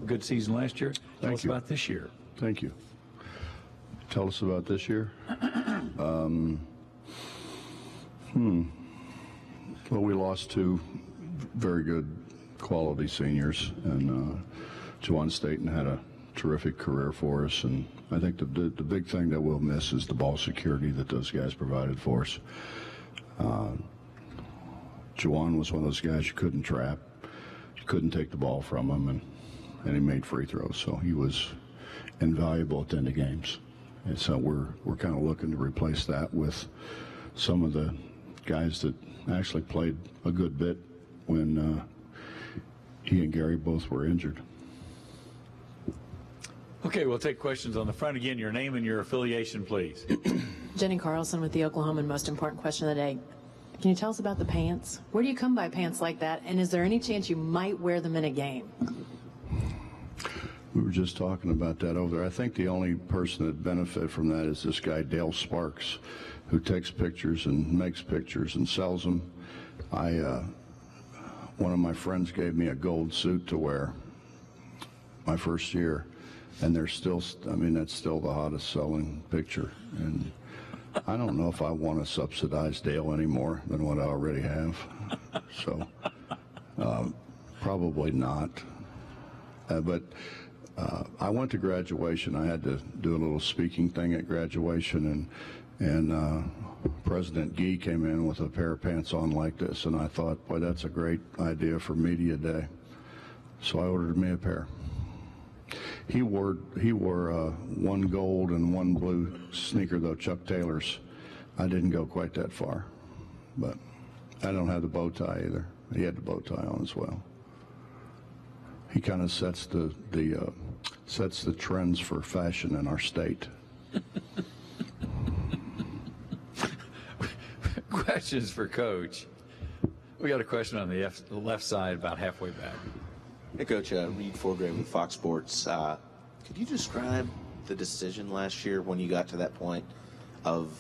good season last year. Tell us you. about this year. Thank you. Tell us about this year. Well, we lost two very good quality seniors, and Juwan Staten had a terrific career for us, and I think the big thing that we'll miss is the ball security that those guys provided for us. Juwan was one of those guys you couldn't trap, you couldn't take the ball from him, and he made free throws, so he was invaluable at the end of games. And so we're kind of looking to replace that with some of the guys that actually played a good bit when he and Gary both were injured. Okay, we'll take questions on the front. Again, your name and your affiliation, please. Jenny Carlson with the Oklahoman. Most important question of the day. Can you tell us about the pants? Where do you come by pants like that? And is there any chance you might wear them in a game? We were just talking about that over there. I think the only person that benefit from that is this guy, Dale Sparks, who takes pictures and makes pictures and sells them. One of my friends gave me a gold suit to wear my first year, and they're still, I mean, that's still the hottest selling picture. And I don't know if I want to subsidize Dale any more than what I already have. So probably not. But I went to graduation. I had to do a little speaking thing at graduation, and President Gee came in with a pair of pants on like this, and I thought, boy, that's a great idea for media day. So I ordered me a pair. He wore one gold and one blue sneaker, though, Chuck Taylor's. I didn't go quite that far, but I don't have the bow tie either. He had the bow tie on as well. He kind of sets the trends for fashion in our state. Questions for Coach. We got a question on the left side about halfway back. Hey, Coach, Reed Forgrave with Fox Sports. Could you describe the decision last year when you got to that point of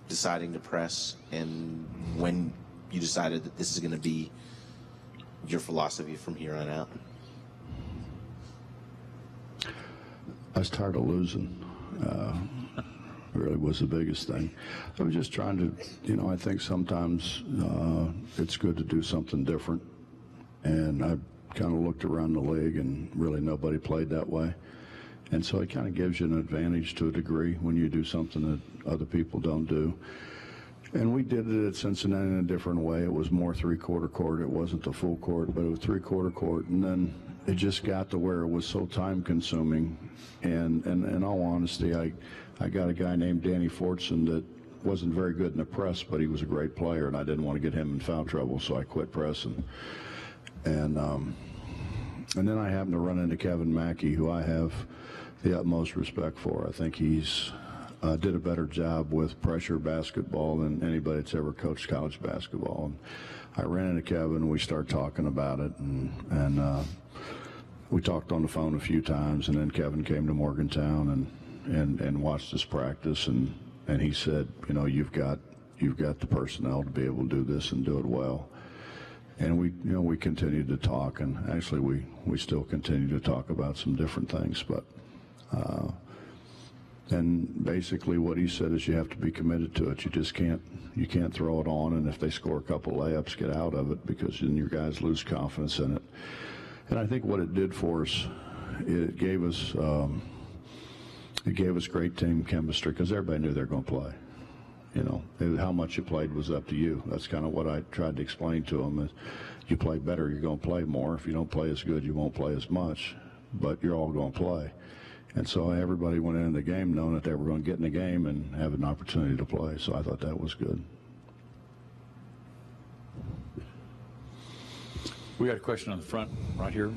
deciding to press, and when you decided that this is going to be your philosophy from here on out? I was tired of losing. Really was the biggest thing. I was just trying to, I think sometimes it's good to do something different. And I kind of looked around the league, and really nobody played that way. And so it kind of gives you an advantage to a degree when you do something that other people don't do. And we did it at Cincinnati in a different way. It was more three-quarter court. It wasn't the full court, but it was three-quarter court. And then it just got to where it was so time-consuming. And in all honesty, I got a guy named Danny Fortson that wasn't very good in the press, but he was a great player, and I didn't want to get him in foul trouble, so I quit pressing. And then I happened to run into Kevin Mackey, who I have the utmost respect for. I think he's did a better job with pressure basketball than anybody that's ever coached college basketball. And I ran into Kevin, and we started talking about it, and we talked on the phone a few times, and then Kevin came to Morgantown and watched us practice, and he said, you've got the personnel to be able to do this and do it well. And we continued to talk, and actually we still continue to talk about some different things, but and basically what he said is you have to be committed to it. You just can't throw it on, and if they score a couple layups, get out of it, because then your guys lose confidence in it. And I think what it did for us, it gave us great team chemistry, because everybody knew they were going to play. How much you played was up to you. That's kind of what I tried to explain to them. Is you play better, you're going to play more. If you don't play as good, you won't play as much, but you're all going to play. And so everybody went into the game knowing that they were going to get in the game and have an opportunity to play. So I thought that was good. We got a question on the front right here.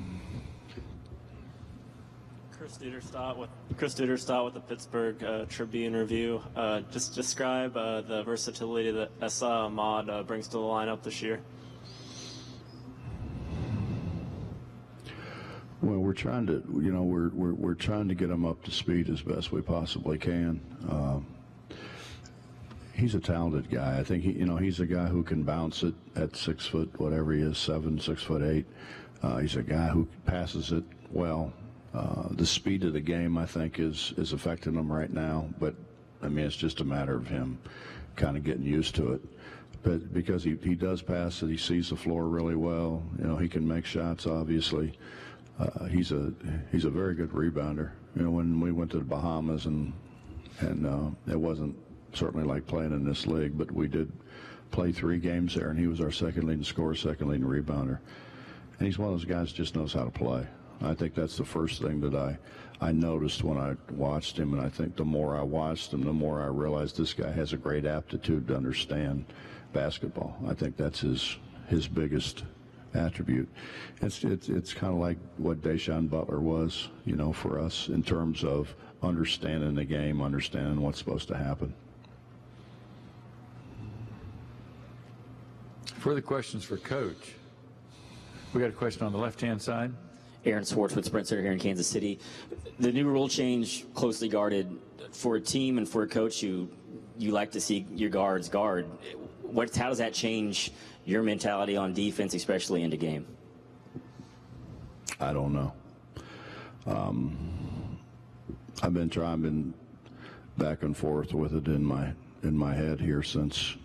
Chris Duderstadt with the Pittsburgh Tribune Review. Just describe the versatility that Ahmad brings to the lineup this year. Well, we're trying to, we're trying to get him up to speed as best we possibly can. He's a talented guy. I think he's a guy who can bounce it at 6 foot, whatever he is, 7, 6'8". He's a guy who passes it well. The speed of the game, I think, is affecting him right now. But, I mean, it's just a matter of him kind of getting used to it. But because he does pass it, he sees the floor really well. You know, he can make shots, obviously. He's a very good rebounder. You know, when we went to the Bahamas and it wasn't certainly like playing in this league, but we did play 3 games there, and he was our second leading scorer, second leading rebounder. And he's one of those guys who just knows how to play. I think that's the first thing that I noticed when I watched him, and I think the more I watched him, the more I realized this guy has a great aptitude to understand basketball. I think that's his biggest attribute. It's kind of like what Deshaun Butler was, you know, for us in terms of understanding the game, understanding what's supposed to happen. Further questions for Coach? We got a question on the left-hand side. Aaron Swartz with Sprint Center here in Kansas City. The new rule change, closely guarded, for a team and for a coach you like to see your guards guard. How does that change your mentality on defense, especially into game? I don't know. I've been back and forth with it in my head here since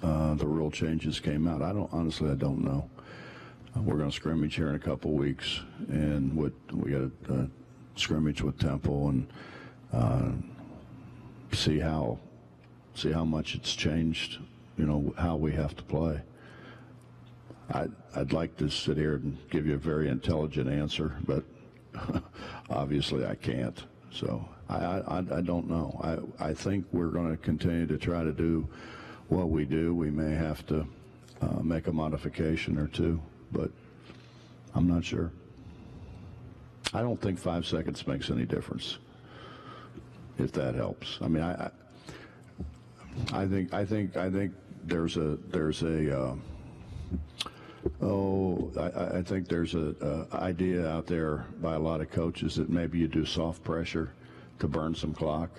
the rule changes came out. I don't know. We're going to scrimmage here in a couple weeks, and we got a scrimmage with Temple and see how much it's changed. You know, how we have to play. I'd like to sit here and give you a very intelligent answer, but obviously I can't. So I don't know. I think we're going to continue to try to do what we do. We may have to make a modification or two, but I'm not sure. I don't think 5 seconds makes any difference, if that helps. I mean, I think there's a idea out there by a lot of coaches that maybe you do soft pressure to burn some clock.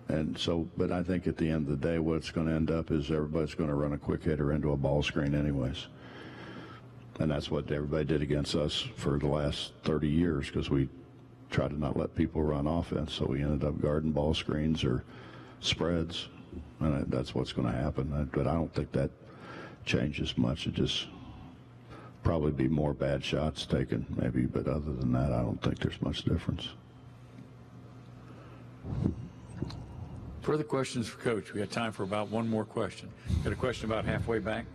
And so, but I think at the end of the day, what's going to end up is everybody's going to run a quick hitter into a ball screen anyways. And that's what everybody did against us for the last 30 years, because we tried to not let people run offense. So we ended up guarding ball screens or spreads, and that's what's going to happen. But I don't think that changes much. It just probably be more bad shots taken, maybe. But other than that, I don't think there's much difference. Further questions for Coach? We got time for about one more question. Got a question about halfway back?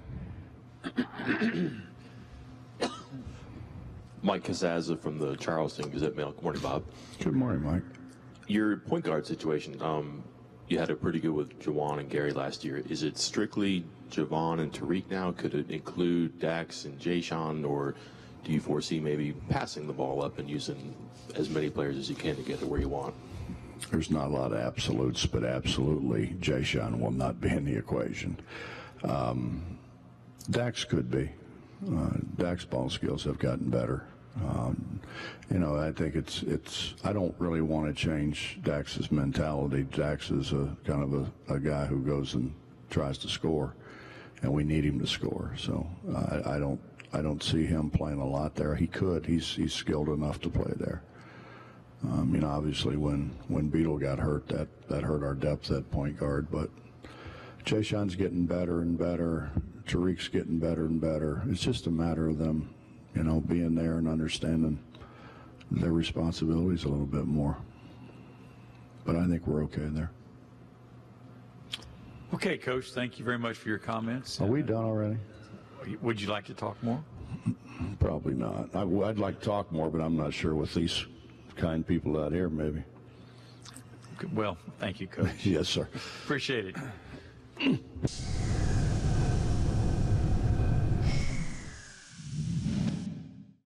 Mike Casazza from the Charleston Gazette-Mail. Good morning, Bob. Good morning, Mike. Your point guard situation, you had it pretty good with Jawan and Gary last year. Is it strictly Javon and Tariq now? Could it include Dax and Jayshawn, or do you foresee maybe passing the ball up and using as many players as you can to get it where you want? There's not a lot of absolutes, but absolutely Jayshawn will not be in the equation. Dax could be. Dax's ball skills have gotten better. You know, I think I don't really want to change Dax's mentality. Dax is a kind of a guy who goes and tries to score, and we need him to score. So I don't see him playing a lot there. He could. He's skilled enough to play there. You know, obviously when Beetle got hurt, that hurt our depth at point guard. But Jayshawn's getting better and better. Tariq's getting better and better. It's just a matter of them, you know, being there and understanding their responsibilities a little bit more. But I think we're okay there. Okay, Coach, thank you very much for your comments. Are we done already? Would you like to talk more? Probably not. I'd like to talk more, but I'm not sure with these kind people out here, maybe. Well, thank you, Coach. Yes, sir. Appreciate it.